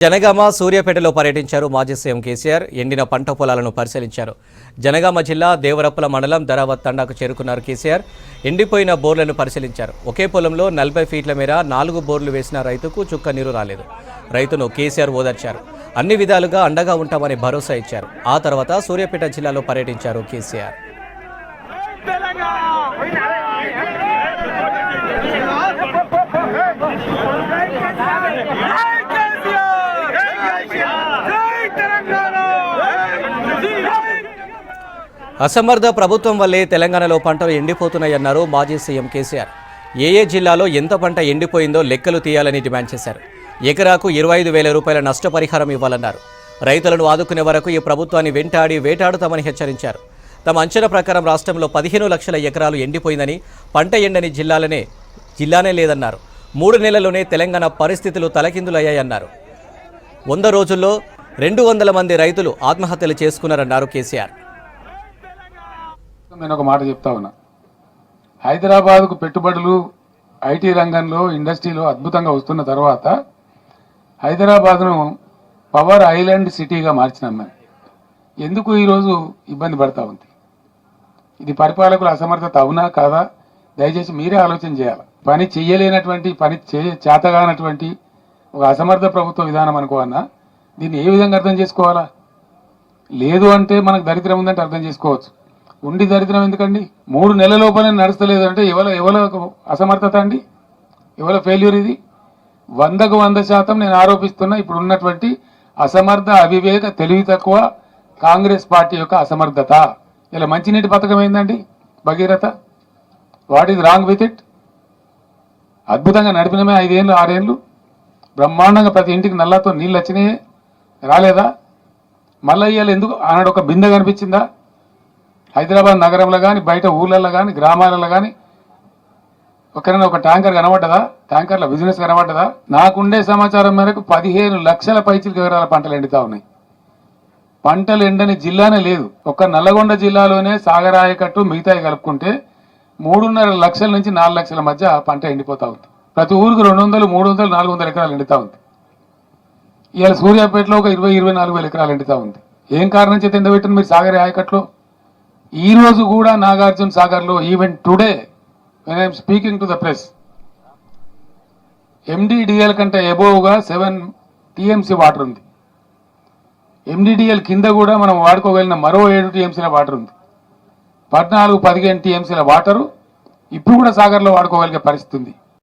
జనగామ సూర్యాపేటలో పర్యటించారు మాజీ సీఎం కేసీఆర్. ఎండిన పంట పొలాలను పరిశీలించారు. జనగామ జిల్లా దేవరప్పల మండలం ధరావత్ తండాకు చేరుకున్నారు కేసీఆర్. ఎండిపోయిన బోర్లను పరిశీలించారు. ఒకే పొలంలో 40 ఫీట్ల మేర 4 బోర్లు వేసిన రైతుకు చుక్క నీరు రాలేదు. రైతును కేసీఆర్ ఓదార్చారు. అన్ని విధాలుగా అండగా ఉంటామని భరోసా ఇచ్చారు. ఆ తర్వాత సూర్యాపేట జిల్లాలో పర్యటించారు కేసీఆర్. అసమర్థ ప్రభుత్వం వల్లే తెలంగాణలో పంటలు ఎండిపోతున్నాయన్నారు మాజీ సీఎం కేసీఆర్. ఏ జిల్లాలో ఎంత పంట ఎండిపోయిందో లెక్కలు తీయాలని డిమాండ్ చేశారు. ఎకరాకు 25,000 రూపాయల నష్టపరిహారం ఇవ్వాలన్నారు. రైతులను ఆదుకునే వరకు ఈ ప్రభుత్వాన్ని వెంటాడి వేటాడుతామని హెచ్చరించారు. తమ అంచనా ప్రకారం రాష్ట్రంలో 15 లక్షల ఎకరాలు ఎండిపోయిందని, పంట ఎండని జిల్లానే లేదన్నారు. 3 నెలల్లోనే తెలంగాణ పరిస్థితులు తలకిందులయ్యాయన్నారు. 100 రోజుల్లో 200 మంది రైతులు ఆత్మహత్యలు చేసుకున్నారన్నారు కేసీఆర్. నేను ఒక మాట చెప్తా ఉన్నా. హైదరాబాద్కు పెట్టుబడులు ఐటీ రంగంలో ఇండస్ట్రీలో అద్భుతంగా వస్తున్న తర్వాత హైదరాబాద్ను పవర్ ఐలాండ్ సిటీగా మార్చినాం మేము. ఎందుకు ఈరోజు ఇబ్బంది పడతా ఉంది? ఇది పరిపాలకుల అసమర్థత అవునా కాదా? దయచేసి మీరే ఆలోచన చేయాలి. పని చెయ్యలేనటువంటి, పని చేతగానటువంటి ఒక అసమర్థ ప్రభుత్వ విధానం అనుకోవన్నా దీన్ని ఏ విధంగా అర్థం చేసుకోవాలా? లేదు అంటే మనకు దరిద్రం ఉందంటే అర్థం చేసుకోవచ్చు. ఉండి దరిద్రం ఎందుకండి? 3 నెలల లోపలే నడుస్తలేదు అంటే ఎవల అసమర్థత అండి? ఎవల ఫెయిల్యూర్ ఇది? 100కు 100% నేను ఆరోపిస్తున్నా ఇప్పుడు ఉన్నటువంటి అసమర్థ, అవివేక, తెలివి తక్కువ కాంగ్రెస్ పార్టీ యొక్క అసమర్థత. ఇలా మంచినీటి పథకం ఏందండి? Bhagiratha. What is wrong with it? అద్భుతంగా నడిపినమే 5 ఏళ్ళు 6 ఏళ్ళు బ్రహ్మాండంగా ప్రతి ఇంటికి నల్లతో నీళ్ళు వచ్చినాయి, రాలేదా? మళ్ళీ ఇవాళ ఎందుకు ఆనాడు ఒక బిందె కనిపించిందా? హైదరాబాద్ నగరంలో కానీ, బయట ఊళ్ళల్లో కానీ, గ్రామాలలో కానీ ఒకరైనా ఒక ట్యాంకర్ కనబడ్డదా? ట్యాంకర్ల బిజినెస్ కనబడ్డదా? నాకుండే సమాచారం మేరకు 15 లక్షల పైచిలకు ఎకరాల పంటలు ఎండుతా ఉన్నాయి. పంటలు ఎండని జిల్లానే లేదు. ఒక్క నల్లగొండ జిల్లాలోనే సాగరాయకట్టు మిగతాయి కలుపుకుంటే 3.5 లక్షల నుంచి 4 లక్షల మధ్య పంట ఎండిపోతా ఉంది. ప్రతి ఊరికి 200, 300, 400 ఎకరాలు ఎండుతా ఉంది. ఇవాళ సూర్యాపేటలో ఒక 20-24 వేల ఎకరాలు ఎండుతా ఉంది. ఏం కారణం చేత ఎండబెట్టిన మీరు సాగరాయకట్లో? ఈ రోజు కూడా నాగార్జున సాగర్లో even today when I'm speaking to the press, MDDL కంటే అబోవ్గా 7 టీఎంసీ వాటర్ ఉంది. ఎండిడిఎల్ కింద కూడా మనం వాడుకోగలిగిన మరో 7 టీఎంసీల వాటర్ ఉంది. 14-15 టీఎంసీల వాటరు ఇప్పుడు కూడా సాగర్లో వాడుకోగలిగే పరిస్థితి ఉంది.